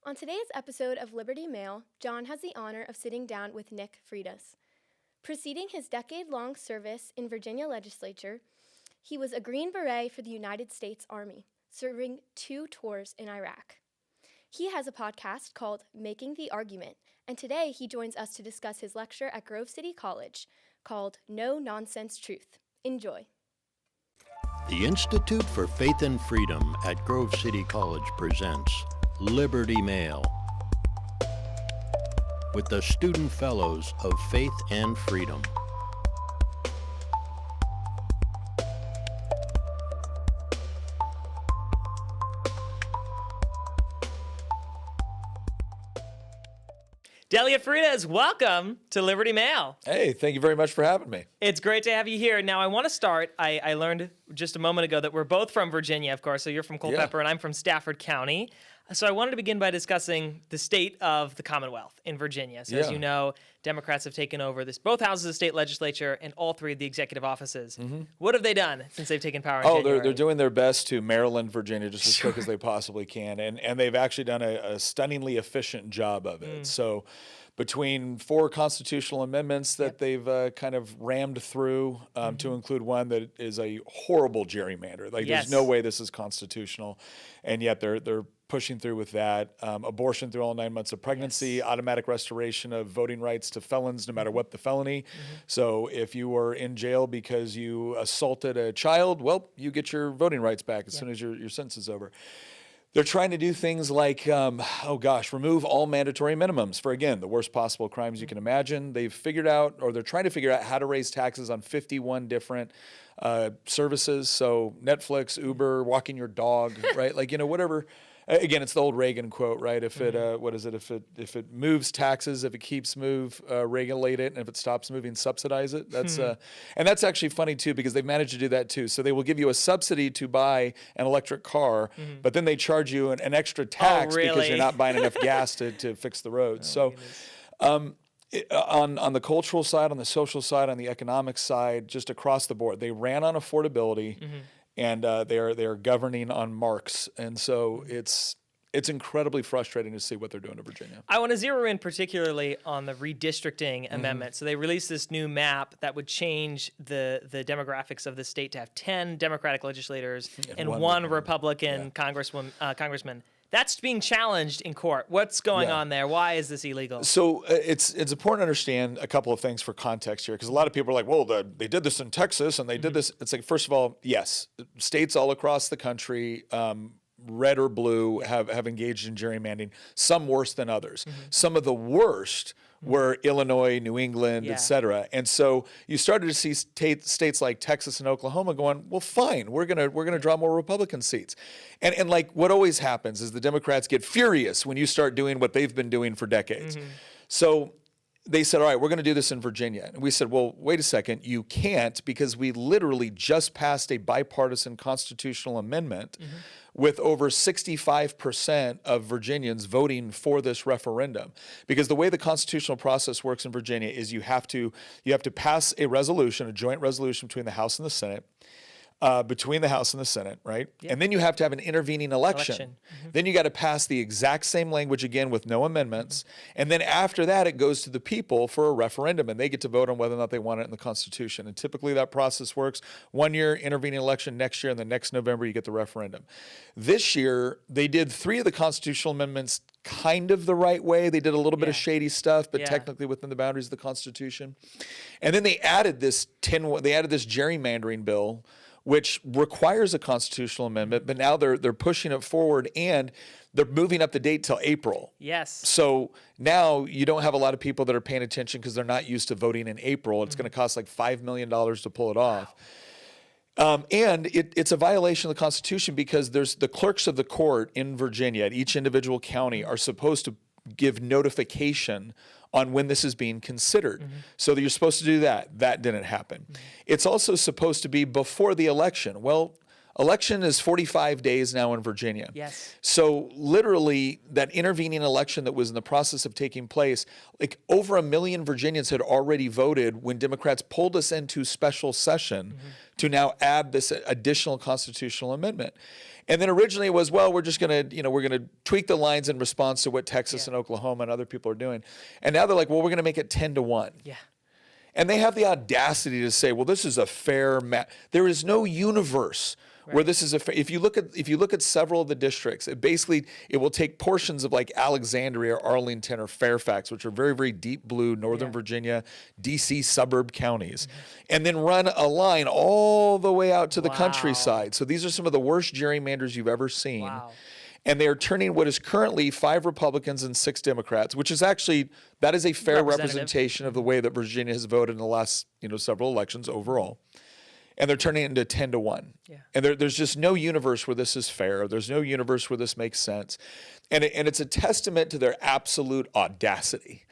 On today's episode of Liberty Mail, John has the honor of sitting down with Nick Freitas. Preceding his decade-long service in Virginia legislature, he was a Green Beret for the United States Army, serving 2 tours in Iraq. He has a podcast called Making the Argument, and today he joins us to discuss his lecture at Grove City College called No Nonsense Truth. Enjoy. The Institute for Faith and Freedom at Grove City College presents Liberty Mail with the Student Fellows of Faith and Freedom. Nick Freitas, welcome to Liberty Mail. Hey, thank you very much for having me. It's great to have you here. Now, I want to start. I learned just a moment ago that we're both from Virginia, of course. So you're from Culpeper, and I'm from Stafford County. So I wanted to begin by discussing the state of the Commonwealth in Virginia. So as you know, Democrats have taken over both houses of the state legislature and all 3 of the executive offices. What have they done since they've taken power in January? They're doing their best to Maryland, Virginia, just as quick as they possibly can. And they've actually done a stunningly efficient job of it. So between 4 constitutional amendments that they've kind of rammed through to include one that is a horrible gerrymander. Like there's no way this is constitutional. And yet they're pushing through with that. Abortion through all 9 months of pregnancy, automatic restoration of voting rights to felons no matter what the felony. So if you were in jail because you assaulted a child, well, you get your voting rights back as soon as your sentence is over. They're trying to do things like, remove all mandatory minimums for, again, the worst possible crimes you can imagine. They've figured out, or they're trying to figure out how to raise taxes on 51 different services. So Netflix, Uber, walking your dog, right? Like, whatever. Again, it's the old Reagan quote, right? If it, If it moves taxes, if it keeps regulate it, and if it stops moving, subsidize it. That's and that's actually funny too, because they've managed to do that too. So they will give you a subsidy to buy an electric car, but then they charge you an extra tax because you're not buying enough gas to fix the roads. On the cultural side, on the social side, on the economic side, just across the board, they ran on affordability. And they are governing on Marx, and so it's incredibly frustrating to see what they're doing to Virginia. I want to zero in particularly on the redistricting amendment. So they released this new map that would change the demographics of the state to have 10 Democratic legislators and one Republican congressman. That's being challenged in court. What's going on there? Why is this illegal? So it's important to understand a couple of things for context here, because a lot of people are like, well, they did this in Texas and they did this. It's like, first of all, yes, states all across the country, red or blue, have engaged in gerrymandering, some worse than others. Some of the worst were Illinois, New England, et cetera. And so you started to see states like Texas and Oklahoma going, well, fine, we're gonna draw more Republican seats. And like what always happens is the Democrats get furious when you start doing what they've been doing for decades. So they said, all right, we're going to do this in Virginia. And we said, well, wait a second, you can't, because we literally just passed a bipartisan constitutional amendment with over 65% of Virginians voting for this referendum. Because the way the constitutional process works in Virginia is you have to pass a resolution, a joint resolution between the House and the Senate. Between the House and the Senate, right? And then you have to have an intervening election. Then you got to pass the exact same language again with no amendments. And then after that, it goes to the people for a referendum, and they get to vote on whether or not they want it in the Constitution. And typically that process works 1 year, intervening election next year, and then next November you get the referendum. This year, they did 3 of the constitutional amendments kind of the right way. They did a little bit of shady stuff, but technically within the boundaries of the Constitution. And then they added this gerrymandering bill, which requires a constitutional amendment, but now they're pushing it forward, and they're moving up the date till April. Yes. So now you don't have a lot of people that are paying attention because they're not used to voting in April. It's going to cost like $5 million to pull it off. And it's a violation of the Constitution, because there's the clerks of the court in Virginia at each individual county are supposed to give notification on when this is being considered. So that you're supposed to do that. That didn't happen. It's also supposed to be before the election. Well, Election is 45 days now in Virginia. Yes. So literally that intervening election that was in the process of taking place, like over 1 million Virginians had already voted when Democrats pulled us into special session to now add this additional constitutional amendment. And then originally it was, well, we're just going to, we're going to tweak the lines in response to what Texas and Oklahoma and other people are doing. And now they're like, well, we're going to make it 10-1. Yeah. And they have the audacity to say, well, this is a fair There is no universe where this is a fair. If you look at several of the districts, it will take portions of like Alexandria or Arlington or Fairfax, which are very, very deep blue, Northern Virginia, DC suburb counties, and then run a line all the way out to the countryside. So these are some of the worst gerrymanders you've ever seen. Wow. And they are turning what is currently 5 Republicans and 6 Democrats, which is actually, that is a fair representation of the way that Virginia has voted in the last, several elections overall. And they're turning it into 10-1. Yeah. And there's just no universe where this is fair. There's no universe where this makes sense. And it's a testament to their absolute audacity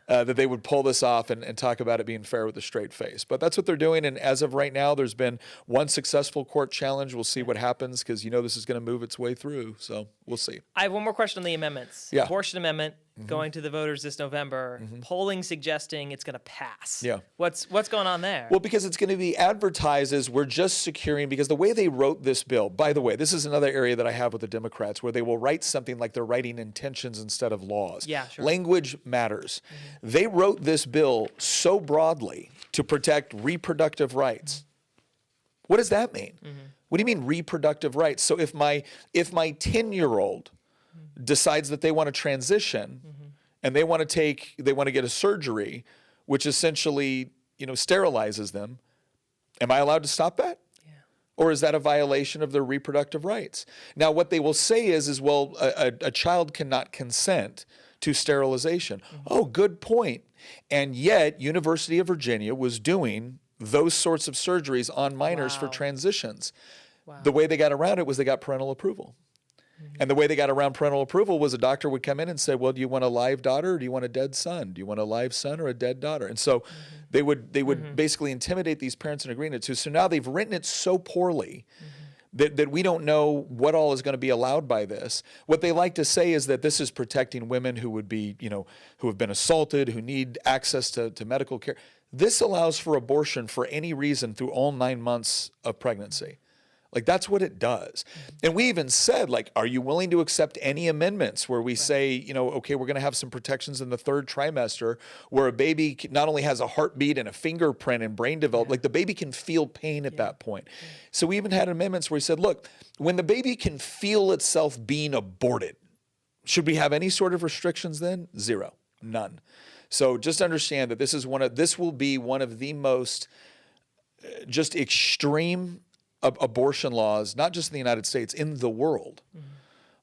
that they would pull this off and talk about it being fair with a straight face. But that's what they're doing. And as of right now, there's been one successful court challenge. We'll see what happens because this is going to move its way through. So we'll see. I have one more question on the amendments. Yeah. Abortion amendment going to the voters this November. Polling suggesting it's going to pass. Yeah. What's going on there? Well, because it's going to be advertised as we're just securing, because the way they wrote this bill, by the way, this is another area that I have with the Democrats where they will write something like they're writing intentions instead of laws. Yeah, sure. Language matters. They wrote this bill so broadly to protect reproductive rights. What does that mean? What do you mean reproductive rights? So if my 10-year-old decides that they want to transition and they want to get a surgery, which essentially, sterilizes them, am I allowed to stop that? Yeah. Or is that a violation of their reproductive rights? Now, what they will say is well, a child cannot consent to sterilization. Oh, good point. And yet, University of Virginia was doing those sorts of surgeries on minors for transitions. Wow. The way they got around it was they got parental approval. And the way they got around parental approval was a doctor would come in and say, well, do you want a live daughter or do you want a dead son? Do you want a live son or a dead daughter? And so they would basically intimidate these parents in agreeing to. So now they've written it so poorly that we don't know what all is going to be allowed by this. What they like to say is that this is protecting women who would be, who have been assaulted, who need access to medical care. This allows for abortion for any reason through all 9 months of pregnancy. Like, that's what it does. And we even said, like, are you willing to accept any amendments where we say, okay, we're going to have some protections in the 3rd trimester where a baby not only has a heartbeat and a fingerprint and brain development, like the baby can feel pain at that point. So we even had amendments where we said, look, when the baby can feel itself being aborted, should we have any sort of restrictions then? Zero. None. So just understand that this will be one of the most just extreme abortion laws, not just in the United States, in the world.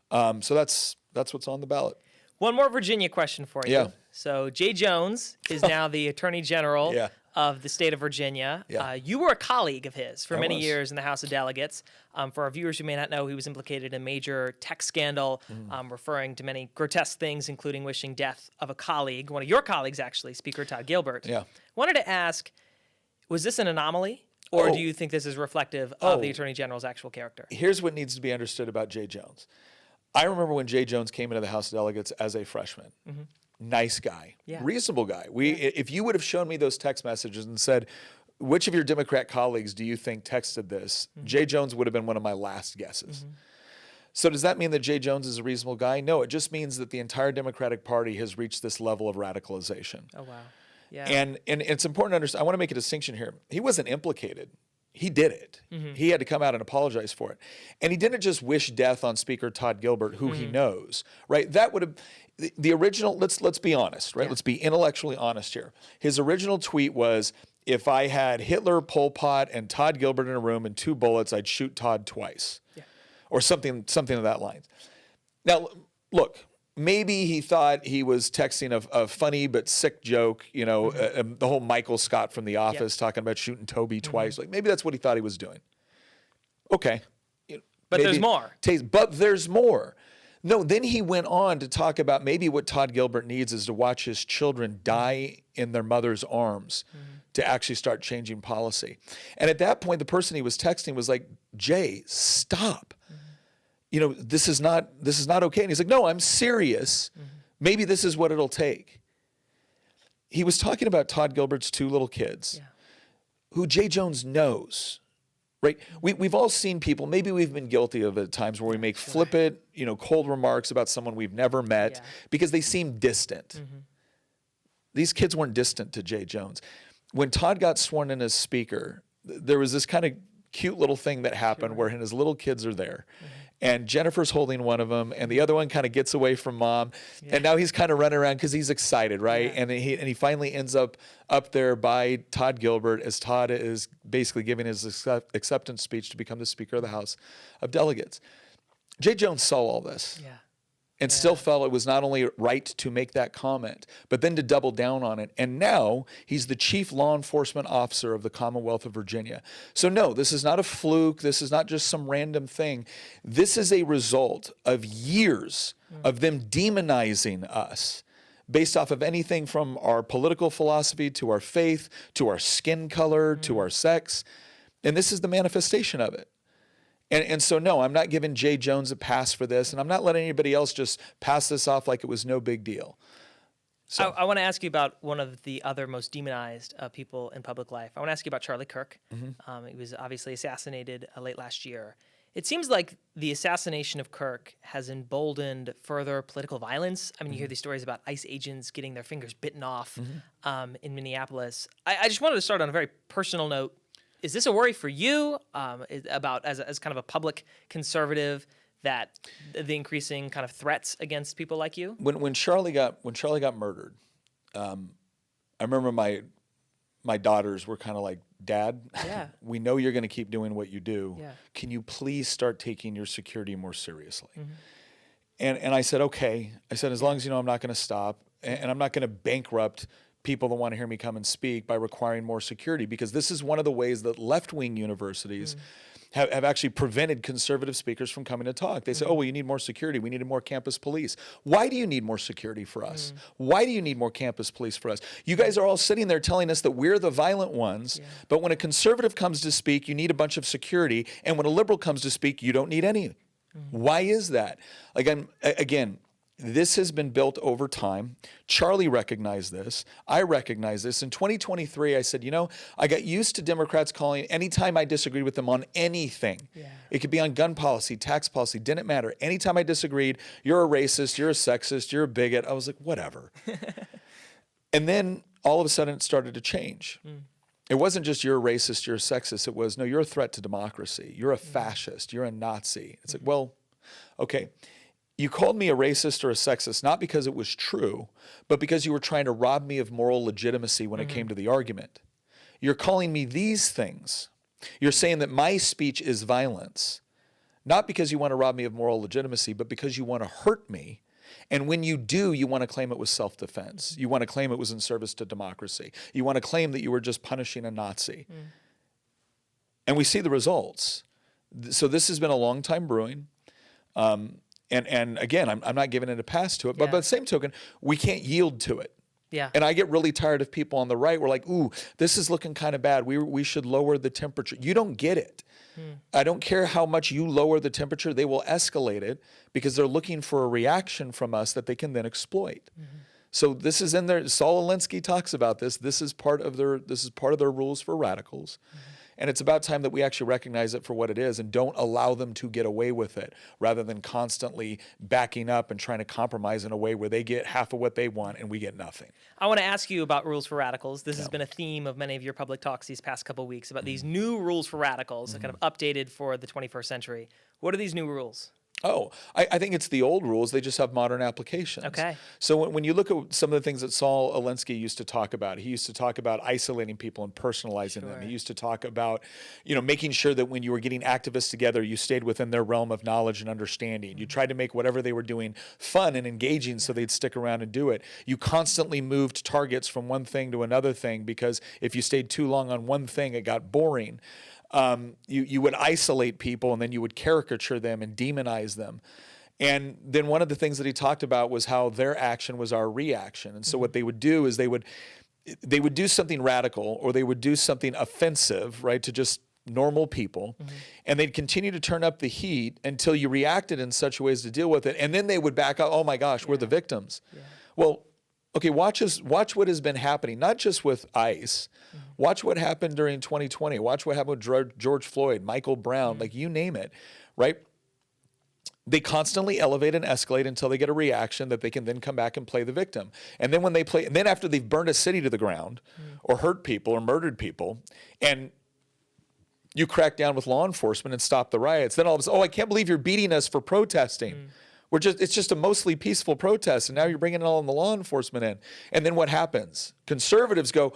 So that's what's on the ballot. One more Virginia question for you. Yeah. So Jay Jones is now the Attorney General of the state of Virginia. Yeah. You were a colleague of his for many was. years in the House of Delegates. For our viewers who may not know, he was implicated in a major tech scandal, referring to many grotesque things, including wishing death of a colleague, one of your colleagues actually, Speaker Todd Gilbert. Yeah. Wanted to ask, was this an anomaly? Or do you think this is reflective of the Attorney General's actual character? Here's what needs to be understood about Jay Jones. I remember when Jay Jones came into the House of Delegates as a freshman. Nice guy, reasonable guy. If you would have shown me those text messages and said, which of your Democrat colleagues do you think texted this? Jay Jones would have been one of my last guesses. So does that mean that Jay Jones is a reasonable guy? No, it just means that the entire Democratic Party has reached this level of radicalization. Oh, wow. Yeah. And it's important to understand, I want to make a distinction here. He wasn't implicated. He did it. He had to come out and apologize for it. And he didn't just wish death on Speaker Todd Gilbert, who he knows, right? That would have, the original, let's be honest, right? Let's be intellectually honest here. His original tweet was, if I had Hitler, Pol Pot, and Todd Gilbert in a room and 2 bullets, I'd shoot Todd twice. Or something of that line. Now, look, maybe he thought he was texting a funny but sick joke, the whole Michael Scott from The Office talking about shooting Toby twice. Like, maybe that's what he thought he was doing. Okay. But there's more. But there's more. No, then he went on to talk about maybe what Todd Gilbert needs is to watch his children die in their mother's arms to actually start changing policy. And at that point, the person he was texting was like, Jay, stop. You know, this is not okay. And he's like, no, I'm serious. Maybe this is what it'll take. He was talking about Todd Gilbert's 2 little kids who Jay Jones knows. Right? We've all seen people, maybe we've been guilty of it at times where we make flippant, cold remarks about someone we've never met because they seem distant. These kids weren't distant to Jay Jones. When Todd got sworn in as speaker, there was this kind of cute little thing that happened where his little kids are there. And Jennifer's holding one of them, and the other one kind of gets away from mom. And now he's kind of running around because he's excited, right? And he finally ends up there by Todd Gilbert as Todd is basically giving his acceptance speech to become the Speaker of the House of Delegates. Jay Jones saw all this. And still felt it was not only right to make that comment, but then to double down on it. And now he's the chief law enforcement officer of the Commonwealth of Virginia. So no, this is not a fluke. This is not just some random thing. This is a result of years of them demonizing us based off of anything from our political philosophy to our faith, to our skin color, to our sex. And this is the manifestation of it. And so, no, I'm not giving Jay Jones a pass for this, and I'm not letting anybody else just pass this off like it was no big deal. So I want to ask you about one of the other most demonized people in public life. I want to ask you about Charlie Kirk. He was obviously assassinated late last year. It seems like the assassination of Kirk has emboldened further political violence. I mean, you hear these stories about ICE agents getting their fingers bitten off in Minneapolis. I just wanted to start on a very personal note. Is this a worry for you about as kind of a public conservative that the increasing kind of threats against people like you? When Charlie got murdered, I remember my daughters were kind of like, Dad, we know you're going to keep doing what you do. Can you please start taking your security more seriously? And I said, okay. I said, as long as you know I'm not going to stop and I'm not going to bankrupt people that want to hear me come and speak by requiring more security, because this is one of the ways that left-wing universities have actually prevented conservative speakers from coming to talk. They say, oh, well, you need more security. We need more campus police. Why do you need more security for us? Why do you need more campus police for us? You guys are all sitting there telling us that we're the violent ones, but when a conservative comes to speak, you need a bunch of security, and when a liberal comes to speak, you don't need any. Why is that? Again, this has been built over time. Charlie recognized this. I recognize this. In 2023, I said, I got used to Democrats calling anytime I disagreed with them on anything. It could be on gun policy, tax policy, didn't matter. Anytime I disagreed, you're a racist, you're a sexist, you're a bigot. I was like, whatever. And then all of a sudden it started to change. It wasn't just you're a racist, you're a sexist. It was, no, you're a threat to democracy. You're a fascist. You're a Nazi. It's like, well, okay. You called me a racist or a sexist, not because it was true, but because you were trying to rob me of moral legitimacy when it came to the argument. You're calling me these things. You're saying that my speech is violence, not because you want to rob me of moral legitimacy, but because you want to hurt me. And when you do, you want to claim it was self-defense. You want to claim it was in service to democracy. You want to claim that you were just punishing a Nazi. And we see the results. So this has been a long time brewing. And again, I'm not giving it a pass to it, but by the same token, we can't yield to it. And I get really tired of people on the right. We're like, ooh, this is looking kind of bad. We should lower the temperature. You don't get it. I don't care how much you lower the temperature. They will escalate it because they're looking for a reaction from us that they can then exploit. So this is in there. Saul Alinsky talks about this. This is part of their rules for radicals. And it's about time that we actually recognize it for what it is and don't allow them to get away with it rather than constantly backing up and trying to compromise in a way where they get half of what they want and we get nothing. I want to ask you about rules for radicals. This has been a theme of many of your public talks these past couple of weeks about these new rules for radicals, kind of updated for the 21st century. What are these new rules? Oh, I think it's the old rules. They just have modern applications. Okay. So when you look at some of the things that Saul Alinsky used to talk about, he used to talk about isolating people and personalizing them. He used to talk about, making sure that when you were getting activists together, you stayed within their realm of knowledge and understanding. You tried to make whatever they were doing fun and engaging so they'd stick around and do it. You constantly moved targets from one thing to another thing because if you stayed too long on one thing, it got boring. You would isolate people and then you would caricature them and demonize them. And then one of the things that he talked about was how their action was our reaction. And so what they would do is they would do something radical, or they would do something offensive, right, to just normal people. And they'd continue to turn up the heat until you reacted in such ways to deal with it. And then they would back up, oh my gosh, we're the victims. Well, okay, watch what has been happening, not just with ICE. Watch what happened during 2020. Watch what happened with George Floyd, Michael Brown, like you name it, right? They constantly elevate and escalate until they get a reaction that they can then come back and play the victim. And then when they play, and then after they've burned a city to the ground or hurt people or murdered people, and you crack down with law enforcement and stop the riots, then all of a sudden, oh, I can't believe you're beating us for protesting. It's just a mostly peaceful protest, and now you're bringing all the law enforcement in. And then what happens? Conservatives go,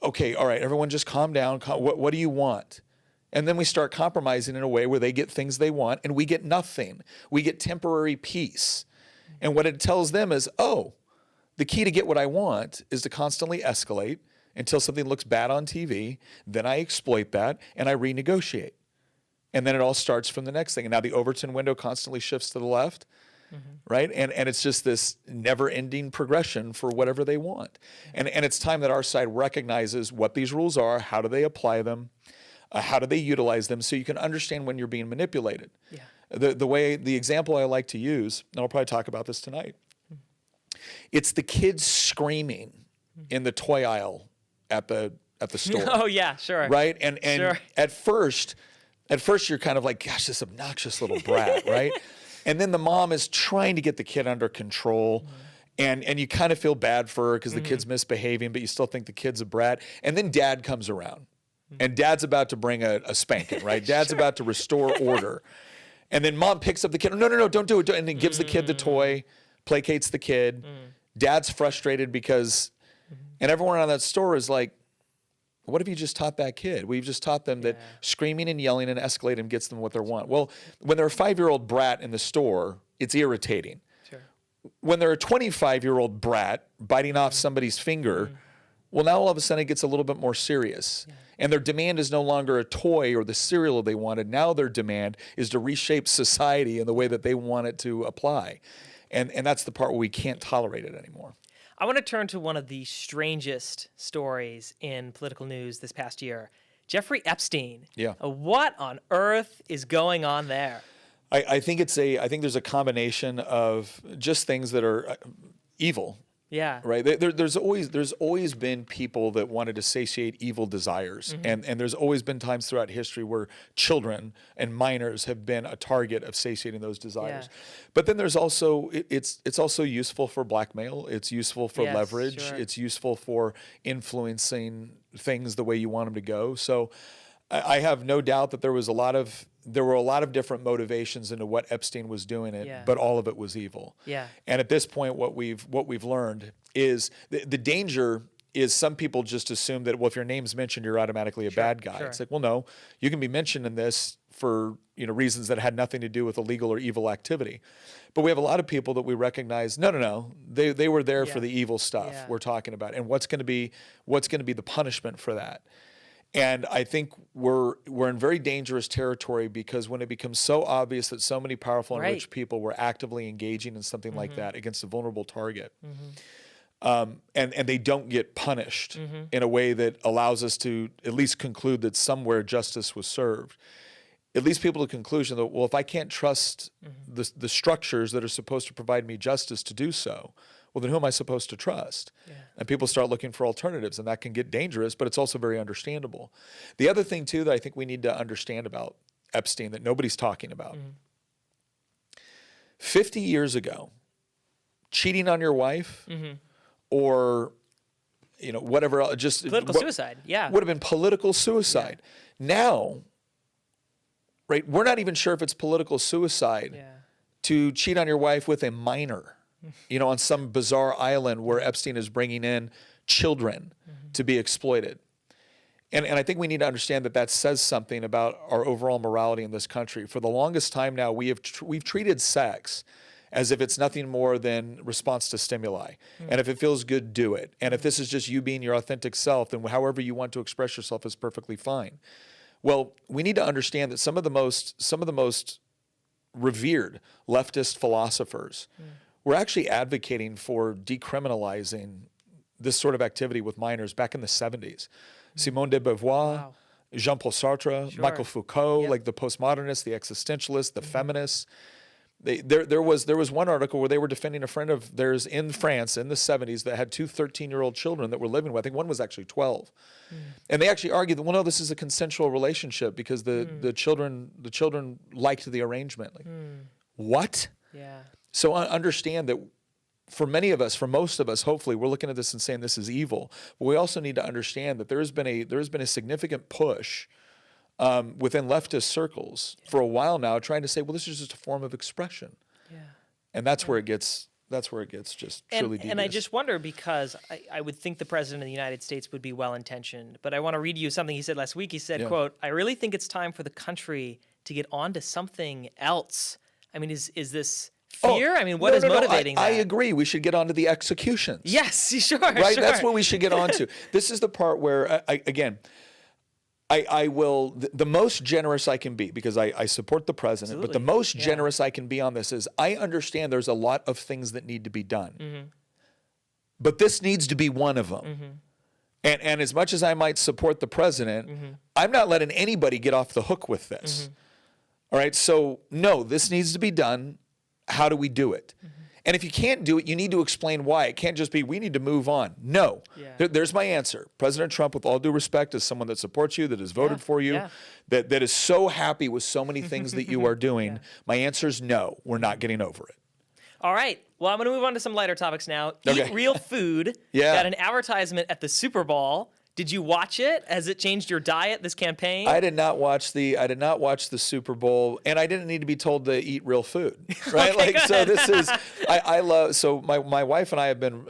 okay, all right, everyone just calm down. What do you want? And then we start compromising in a way where they get things they want and we get nothing. We get temporary peace. And what it tells them is, oh, the key to get what I want is to constantly escalate until something looks bad on TV. Then I exploit that and I renegotiate. And then it all starts from the next thing. And now the Overton window constantly shifts to the left, right? And it's just this never-ending progression for whatever they want. And it's time that our side recognizes what these rules are, how do they apply them, how do they utilize them, so you can understand when you're being manipulated. The example I like to use, and I'll probably talk about this tonight, it's the kids screaming in the toy aisle at the store. Oh yeah, sure. Right? And Sure. at first you're kind of like, gosh, this obnoxious little brat, right? And then the mom is trying to get the kid under control. And you kind of feel bad for her because the kid's misbehaving, but you still think the kid's a brat. And then dad comes around. And dad's about to bring a spanking, right? Dad's about to restore order. And then mom picks up the kid. No, don't do it. And then gives the kid the toy, placates the kid. Dad's frustrated because, and everyone around that store is like, what have you just taught that kid? We've just taught them that screaming and yelling and escalating gets them what they want. Well, when they're a 5-year-old brat in the store, it's irritating. Sure. When they're a 25-year-old brat biting off somebody's finger, well, now all of a sudden it gets a little bit more serious. And their demand is no longer a toy or the cereal they wanted. Now their demand is to reshape society in the way that they want it to apply. And that's the part where we can't tolerate it anymore. I want to turn to one of the strangest stories in political news this past year. Jeffrey Epstein. Yeah. What on earth is going on there? I think there's a combination of just things that are evil. Yeah. Right. There's always been people that wanted to satiate evil desires, and there's always been times throughout history where children and minors have been a target of satiating those desires. Yeah. But then there's also it's also useful for blackmail. It's useful for Yes, leverage. sure. It's useful for influencing things the way you want them to go. So I have no doubt that there were a lot of different motivations into what Epstein was doing but all of it was evil. Yeah. And at this point, what we've learned is the danger is some people just assume that, well, if your name's mentioned, you're automatically a bad guy. Sure. It's like, well, no, you can be mentioned in this for reasons that had nothing to do with illegal or evil activity. But we have a lot of people that we recognize, no, they were there for the evil stuff we're talking about. And what's going to be the punishment for that? And I think we're in very dangerous territory, because when it becomes so obvious that so many powerful and rich people were actively engaging in something like that against a vulnerable target, and they don't get punished in a way that allows us to at least conclude that somewhere justice was served, it leads people to the conclusion that, well, if I can't trust the structures that are supposed to provide me justice to do so, well, then who am I supposed to trust? Yeah. And people start looking for alternatives, and that can get dangerous, but it's also very understandable. The other thing, too, that I think we need to understand about Epstein that nobody's talking about, 50 years ago, cheating on your wife or, whatever else, just Political suicide, would have been political suicide. Yeah. Now, right, we're not even sure if it's political suicide to cheat on your wife with a minor. On some bizarre island where Epstein is bringing in children to be exploited. And I think we need to understand that says something about our overall morality in this country. For the longest time now, we've treated sex as if it's nothing more than response to stimuli. And if it feels good, do it. And if this is just you being your authentic self, then however you want to express yourself is perfectly fine. Well, we need to understand that some of the most revered leftist philosophers were actually advocating for decriminalizing this sort of activity with minors back in the 70s. Simone de Beauvoir, Jean-Paul Sartre, Michael Foucault, like the postmodernists, the existentialists, the feminists. There was one article where they were defending a friend of theirs in France in the 70s that had two 13-year-old children that were living with. I think one was actually 12. And they actually argued that, well, no, this is a consensual relationship because the children liked the arrangement. Like, what? Yeah. So understand that for many of us, for most of us, hopefully, we're looking at this and saying this is evil. But we also need to understand that there has been a significant push within leftist circles for a while now, trying to say, well, this is just a form of expression. Yeah. And that's where it gets just truly devious. And I just wonder, because I would think the president of the United States would be well-intentioned, but I want to read you something he said last week. He said, quote, "I really think it's time for the country to get on to something else." I mean, is this fear? I mean, what is motivating that? I agree. We should get on to the executions. Yes, sure. Right? Sure. That's what we should get on to. This is the part where, I will, the most generous I can be, because I support the president, but the most generous I can be on this is I understand there's a lot of things that need to be done. But this needs to be one of them. And as much as I might support the president, I'm not letting anybody get off the hook with this. All right? So, no, this needs to be done. How do we do it? And if you can't do it, you need to explain why. It can't just be, we need to move on. No. There's my answer. President Trump, with all due respect, is someone that supports you, that has voted for you, that is so happy with so many things that you are doing. My answer is no. We're not getting over it. All right. Well, I'm going to move on to some lighter topics now. Eat Real Food got an advertisement at the Super Bowl. Did you watch it? Has it changed your diet, this campaign? I did not watch the Super Bowl, and I didn't need to be told to eat real food, right? Okay, so this is I love. So my wife and I have been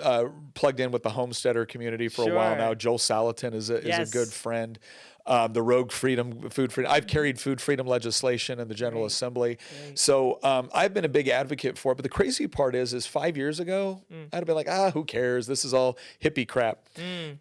plugged in with the homesteader community for a while now. Joel Salatin is a good friend. The Rogue Food Freedom. I've carried food freedom legislation in the General Assembly. So I've been a big advocate for it. But the crazy part is 5 years ago, I'd have been like, who cares? This is all hippie crap.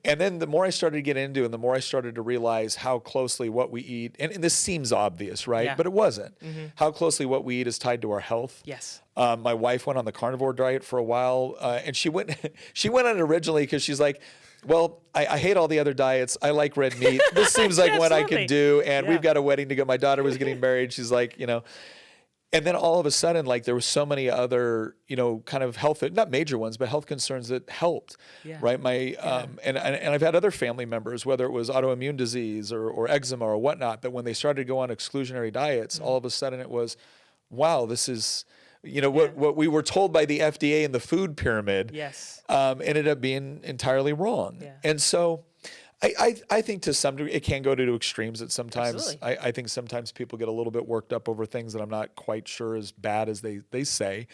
And then the more I started to get into, and the more I started to realize how closely what we eat, and this seems obvious, right? But it wasn't. How closely what we eat is tied to our health. Yes. My wife went on the carnivore diet for a while, and she went on it originally because she's like, well, I hate all the other diets. I like red meat. This seems like what I could do. And we've got a wedding to go. My daughter was getting married. She's like, and then all of a sudden, like, there was so many other, kind of health, not major ones, but health concerns that helped, right? And I've had other family members, whether it was autoimmune disease or eczema or whatnot, that when they started to go on exclusionary diets, all of a sudden it was, wow, this is... what we were told by the FDA and the food pyramid ended up being entirely wrong. And so I think to some degree it can go to extremes at sometimes. I think sometimes people get a little bit worked up over things that I'm not quite sure as bad as they say.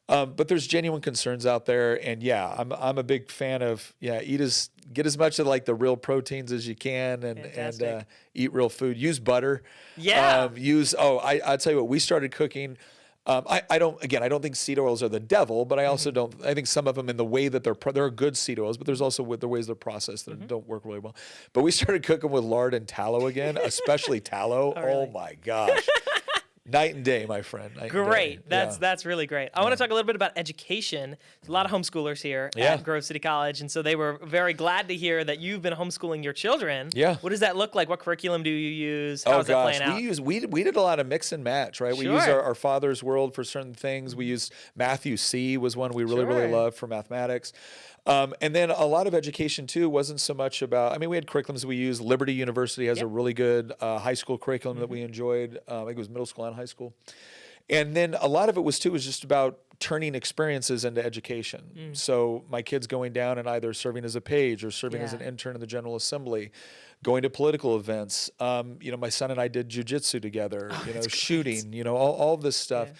But there's genuine concerns out there. And I'm a big fan of, get as much of like the real proteins as you can and eat real food. Use butter. I'll tell you what, we started cooking. I don't think seed oils are the devil, but I also I think some of them in the way that there are good seed oils, but there's also with the ways they're processed that don't work really well. But we started cooking with lard and tallow again, especially tallow. Oh my gosh. Night and day, my friend. Great. That's really great. I want to talk a little bit about education. There's a lot of homeschoolers here at Grove City College, and so they were very glad to hear that you've been homeschooling your children. Yeah. What does that look like? What curriculum do you use? How's that playing out? We did a lot of mix and match, right? We used our Father's World for certain things. We used Matthew C. was one we really loved for mathematics. And then a lot of education, too, wasn't so much about, we had curriculums we used. Liberty University has a really good high school curriculum that we enjoyed. I think it was middle school and high school. And then a lot of it was just about turning experiences into education. So my kids going down and either serving as a page or serving as an intern in the General Assembly, going to political events. My son and I did jujitsu together, shooting, all of this stuff.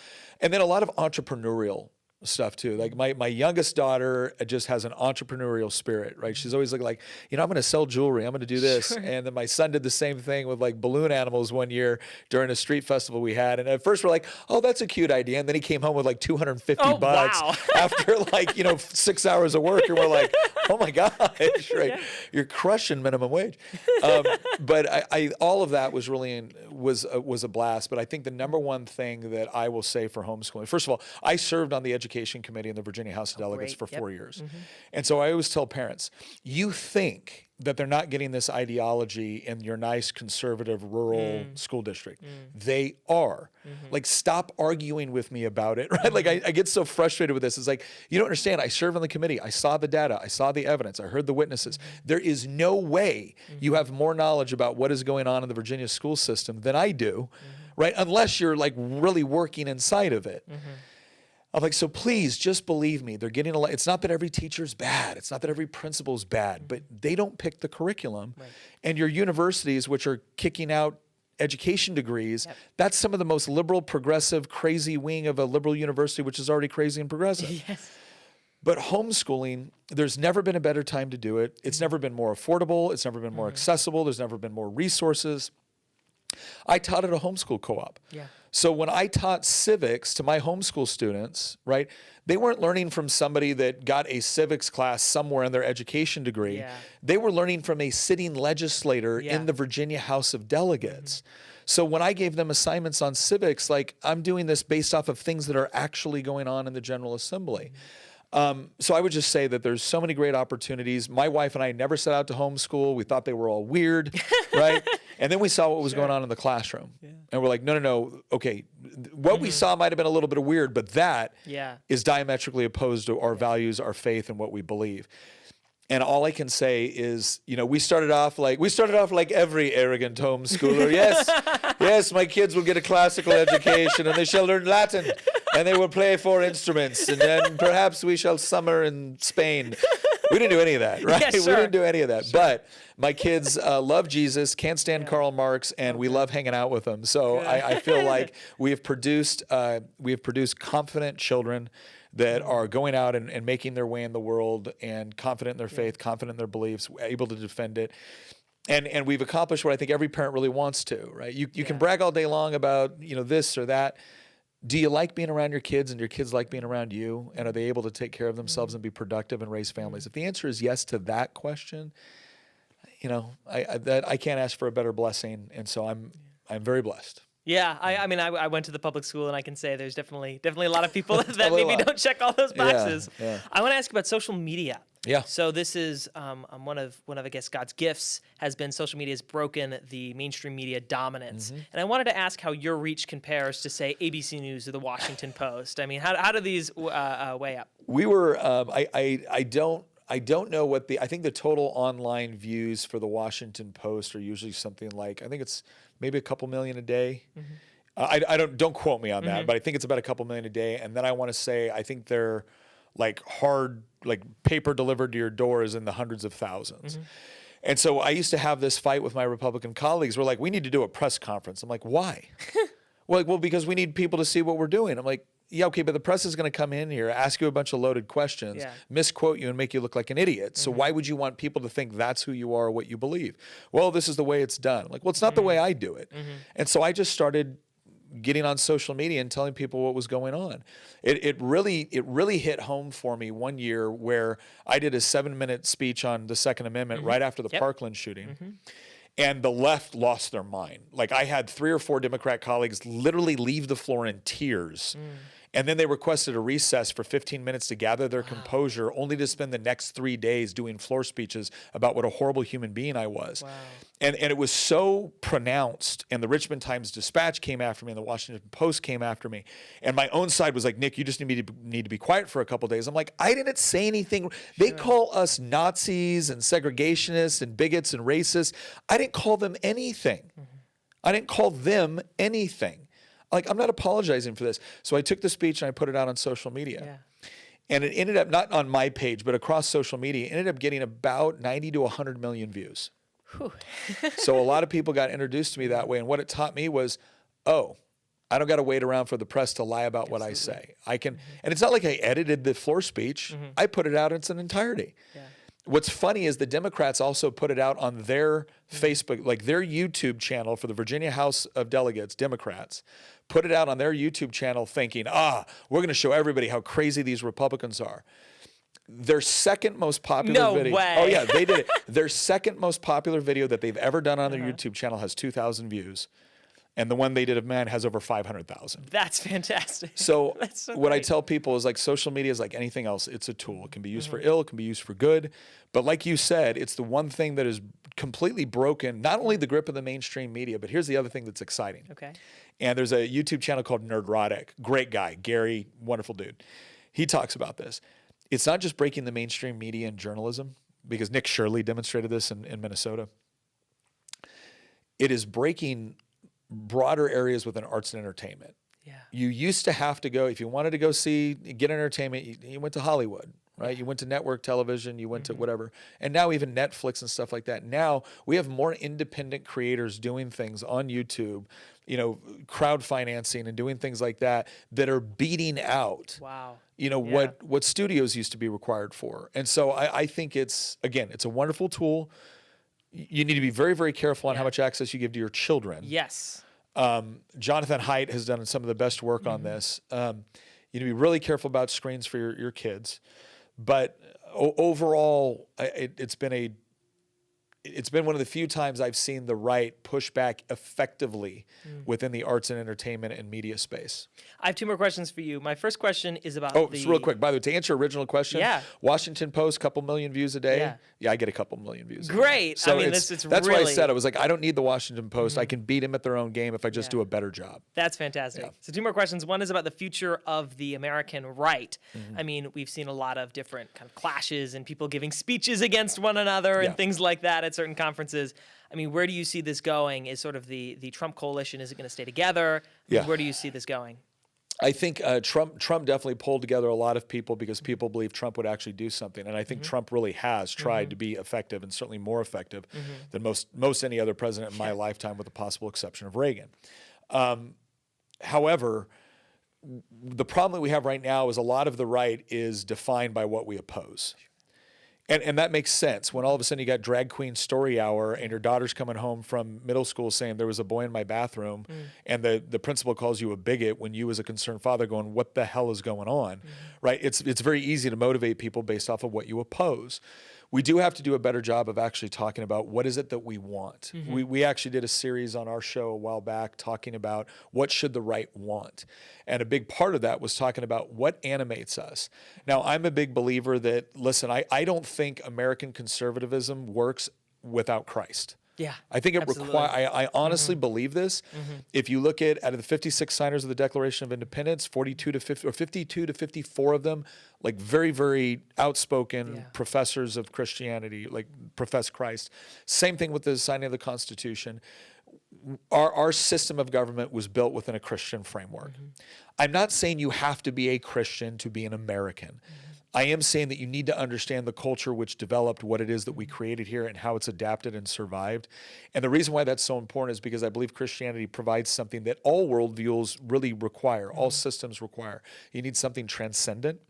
And then a lot of entrepreneurial stuff too. Like my youngest daughter just has an entrepreneurial spirit, right? She's always looking like, I'm going to sell jewelry. I'm going to do this. Sure. And then my son did the same thing with like balloon animals one year during a street festival we had. And at first we're like, oh, that's a cute idea. And then he came home with like 250 bucks wow. after like, 6 hours of work. And we're like, oh my gosh, right? Yeah. You're crushing minimum wage. But I all of that was really was a blast. But I think the number one thing that I will say for homeschooling, first of all, I served on the Education Committee in the Virginia House of Delegates for 4 years. Mm-hmm. And so I always tell parents, you think that they're not getting this ideology in your nice conservative rural school district. They are. Like, stop arguing with me about it, right? Like, I get so frustrated with this. It's like, you don't understand. I serve on the committee. I saw the data. I saw the evidence. I heard the witnesses. There is no way you have more knowledge about what is going on in the Virginia school system than I do, right? Unless you're like really working inside of it. I'm like, so please just believe me. They're getting a lot. It's not that every teacher's bad. It's not that every principal's bad, but they don't pick the curriculum. Right. And your universities, which are kicking out education degrees, that's some of the most liberal, progressive, crazy wing of a liberal university, which is already crazy and progressive. Yes. But homeschooling, there's never been a better time to do it. It's never been more affordable. It's never been more accessible. There's never been more resources. I taught at a homeschool co-op. Yeah. So when I taught civics to my homeschool students, right, they weren't learning from somebody that got a civics class somewhere in their education degree. Yeah. They were learning from a sitting legislator in the Virginia House of Delegates. So when I gave them assignments on civics, like, I'm doing this based off of things that are actually going on in the General Assembly. So I would just say that there's so many great opportunities. My wife and I never set out to homeschool. We thought they were all weird, right? And then we saw what was going on in the classroom. Yeah. And we're like, no. Okay, what we saw might have been a little bit of weird, but that is diametrically opposed to our values, our faith, and what we believe. And all I can say is, we started off like every arrogant homeschooler. Yes, my kids will get a classical education and they shall learn Latin and they will play 4 instruments and then perhaps we shall summer in Spain. We didn't do any of that, right? Yes, we didn't do any of that. Sure. But my kids love Jesus, can't stand Karl Marx, and we love hanging out with them. So I feel like we have produced confident children that are going out and making their way in the world and confident in their faith, confident in their beliefs, able to defend it. And we've accomplished what I think every parent really wants to, right? You can brag all day long about, this or that. Do you like being around your kids and your kids like being around you? And are they able to take care of themselves and be productive and raise families? If the answer is yes to that question, I can't ask for a better blessing. And so I'm very blessed. Yeah, I went to the public school, and I can say there's definitely a lot of people that maybe don't check all those boxes. Yeah. I want to ask about social media. Yeah. So this is one of I guess God's gifts has been social media has broken the mainstream media dominance, and I wanted to ask how your reach compares to, say, ABC News or the Washington Post. I mean, how do these weigh up? We were I don't know what I think the total online views for the Washington Post are usually something like, I think it's maybe a couple million a day. Don't quote me on that, but I think it's about a couple million a day. And then I want to say, I think they're like paper delivered to your door is in the hundreds of thousands. And so I used to have this fight with my Republican colleagues. We're like, we need to do a press conference. I'm like, why? Well, because we need people to see what we're doing. I'm like, yeah, okay, but the press is going to come in here, ask you a bunch of loaded questions, misquote you, and make you look like an idiot. So why would you want people to think that's who you are or what you believe? Well, this is the way it's done. I'm like, well, it's not the way I do it. And so I just started getting on social media and telling people what was going on. It really hit home for me one year where I did a 7-minute speech on the Second Amendment right after the Parkland shooting. And the left lost their mind. Like, I had 3 or 4 Democrat colleagues literally leave the floor in tears. And then they requested a recess for 15 minutes to gather their composure, only to spend the next 3 days doing floor speeches about what a horrible human being I was. Wow. And it was so pronounced. And the Richmond Times-Dispatch came after me, and the Washington Post came after me. And my own side was like, Nick, you just need to be quiet for a couple of days. I'm like, I didn't say anything. They call us Nazis and segregationists and bigots and racists. I didn't call them anything. I didn't call them anything. Like, I'm not apologizing for this. So I took the speech and I put it out on social media. And it ended up, not on my page, but across social media, it ended up getting about 90 to 100 million views. So a lot of people got introduced to me that way. And what it taught me was, I don't got to wait around for the press to lie about what I say. I can, and it's not like I edited the floor speech. I put it out in its entirety. Yeah. What's funny is the Democrats also put it out on their Facebook, like their YouTube channel for the Virginia House of Delegates, Democrats, put it out on their YouTube channel thinking, we're going to show everybody how crazy these Republicans are. Their second most popular video. way. Oh, yeah, they did it. Their second most popular video that they've ever done on their YouTube channel has 2,000 views. And the one they did of man has over 500,000. That's fantastic. So, That's so what great. I tell people is like social media is like anything else. It's a tool. It can be used for ill, it can be used for good. But like you said, it's the one thing that is completely broken, not only the grip of the mainstream media, but here's the other thing that's exciting. Okay. And there's a YouTube channel called Nerdrotic. Great guy, Gary, wonderful dude. He talks about this. It's not just breaking the mainstream media and journalism, because Nick Shirley demonstrated this in Minnesota. It is breaking broader areas within arts and entertainment. Yeah. You used to have to go, if you wanted to go get entertainment, you went to Hollywood, right? You went to network television, you went to whatever. And now even Netflix and stuff like that. Now we have more independent creators doing things on YouTube, crowd financing and doing things like that are beating out, Wow. what studios used to be required for. And so I think it's a wonderful tool. You need to be very, very careful on how much access you give to your children. Yes. Jonathan Haidt has done some of the best work on this. You need to be really careful about screens for your kids. But overall, it's been one of the few times I've seen the right push back effectively within the arts and entertainment and media space. I have two more questions for you. My first question is about just real quick. By the way, to answer your original question, Washington Post, couple million views a day. Yeah, I get a couple million views. Great. So it's that's really... why I said, I was like, I don't need the Washington Post. I can beat them at their own game if I just do a better job. That's fantastic. Yeah. So two more questions. One is about the future of the American right. I mean, we've seen a lot of different kind of clashes and people giving speeches against one another and things like that at certain conferences. I mean, where do you see this going? Is sort of the Trump coalition, is it going to stay together? Where do you see this going? I think Trump definitely pulled together a lot of people because people believe Trump would actually do something. And I think Trump really has tried to be effective, and certainly more effective than most any other president in my lifetime, with the possible exception of Reagan. However, the problem that we have right now is a lot of the right is defined by what we oppose. And that makes sense. When all of a sudden you got drag queen story hour and your daughter's coming home from middle school saying there was a boy in my bathroom and the principal calls you a bigot when you as a concerned father going, what the hell is going on, right? It's very easy to motivate people based off of what you oppose. We do have to do a better job of actually talking about what is it that we want. We actually did a series on our show a while back talking about what should the right want. And a big part of that was talking about what animates us. Now, I'm a big believer that, listen, I don't think American conservatism works without Christ. Yeah, I think it requires, I honestly believe this. If you look at out of the 56 signers of the Declaration of Independence, 42 to 50, or 52 to 54 of them, like very, very outspoken professors of Christianity, like profess Christ. Same thing with the signing of the Constitution. Our system of government was built within a Christian framework. I'm not saying you have to be a Christian to be an American. I am saying that you need to understand the culture which developed what it is that we created here and how it's adapted and survived. And the reason why that's so important is because I believe Christianity provides something that all worldviews really require, all systems require. You need something transcendent.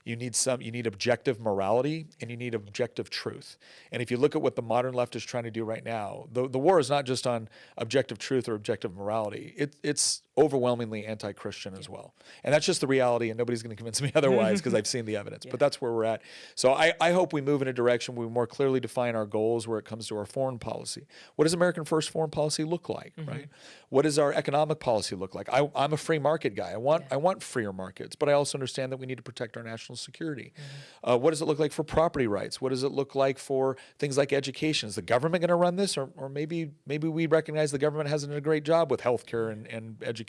You need objective morality, and you need objective truth. And if you look at what the modern left is trying to do right now, the war is not just on objective truth or objective morality. It's overwhelmingly anti-Christian as well. And that's just the reality, and nobody's going to convince me otherwise because I've seen the evidence. But that's where we're at. So I hope we move in a direction where we more clearly define our goals where it comes to our foreign policy. What does American first foreign policy look like, right? What does our economic policy look like? I'm a free market guy. I want freer markets, but I also understand that we need to protect our national security. What does it look like for property rights? What does it look like for things like education? Is the government going to run this, or maybe we recognize the government hasn't done a great job with healthcare and education?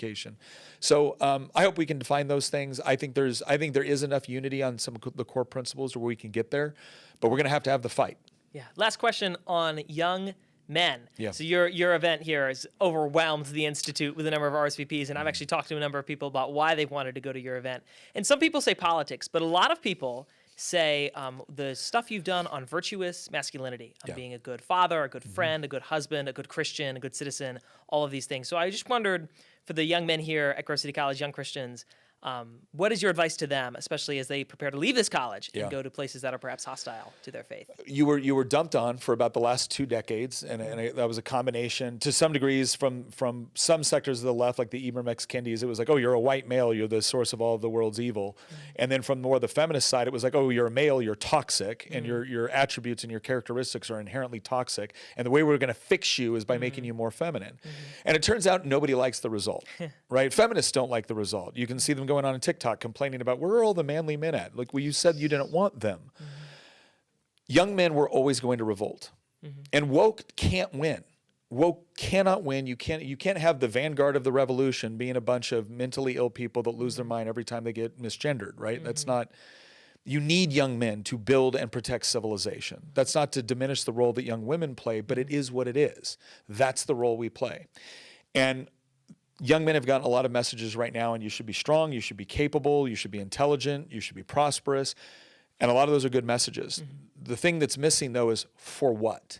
So I hope we can define those things. I think there is enough unity on some of the core principles where we can get there, but we're going to have the fight. Yeah. Last question on young men. Yeah. So your event here has overwhelmed the Institute with a number of RSVPs, and I've actually talked to a number of people about why they've wanted to go to your event. And some people say politics, but a lot of people say the stuff you've done on virtuous masculinity, on Yeah. being a good father, a good friend, a good husband, a good Christian, a good citizen, all of these things. So I just wondered, for the young men here at Grove City College, young Christians, what is your advice to them, especially as they prepare to leave this college and go to places that are perhaps hostile to their faith? You were dumped on for about the last 2 decades, and that was a combination, to some degrees, from some sectors of the left, like the Ibram X. Kendis. It was like, oh, you're a white male, you're the source of all of the world's evil. And then from more the feminist side, it was like, oh, you're a male, you're toxic, and your attributes and your characteristics are inherently toxic. And the way we're going to fix you is by making you more feminine. And it turns out nobody likes the result, right? Feminists don't like the result. You can see them going on TikTok complaining about, where are all the manly men at? Like, well, you said you didn't want them. Young men were always going to revolt. And woke can't win. Woke cannot win. You can't have the vanguard of the revolution being a bunch of mentally ill people that lose their mind every time they get misgendered, right? That's not, you need young men to build and protect civilization. That's not to diminish the role that young women play, but it is what it is. That's the role we play. And young men have gotten a lot of messages right now, and you should be strong, you should be capable, you should be intelligent, you should be prosperous. And a lot of those are good messages. The thing that's missing, though, is for what?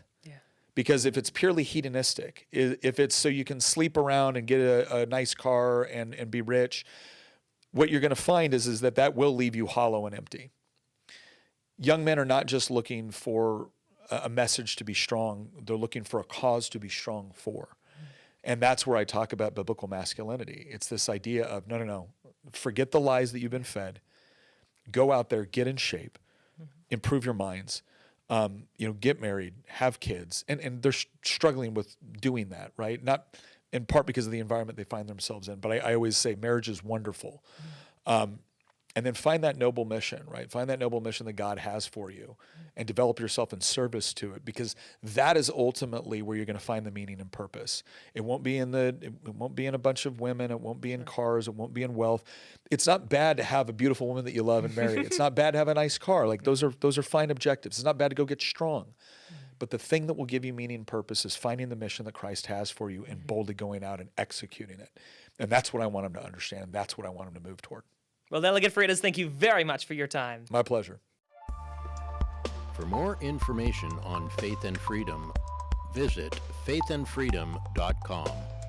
Because if it's purely hedonistic, if it's so you can sleep around and get a nice car and be rich, what you're going to find is that will leave you hollow and empty. Young men are not just looking for a message to be strong. They're looking for a cause to be strong for. And that's where I talk about biblical masculinity. It's this idea of, no, forget the lies that you've been fed. Go out there, get in shape, improve your minds, get married, have kids. And they're struggling with doing that, right? Not in part because of the environment they find themselves in, but I always say marriage is wonderful. And then find that noble mission, right? Find that noble mission that God has for you and develop yourself in service to it, because that is ultimately where you're going to find the meaning and purpose. It won't be in a bunch of women. It won't be in cars. It won't be in wealth. It's not bad to have a beautiful woman that you love and marry. It's not bad to have a nice car. Like those are fine objectives. It's not bad to go get strong. But the thing that will give you meaning and purpose is finding the mission that Christ has for you and boldly going out and executing it. And that's what I want them to understand. That's what I want them to move toward. Well, Delegate Freitas, thank you very much for your time. My pleasure. For more information on faith and freedom, visit faithandfreedom.com.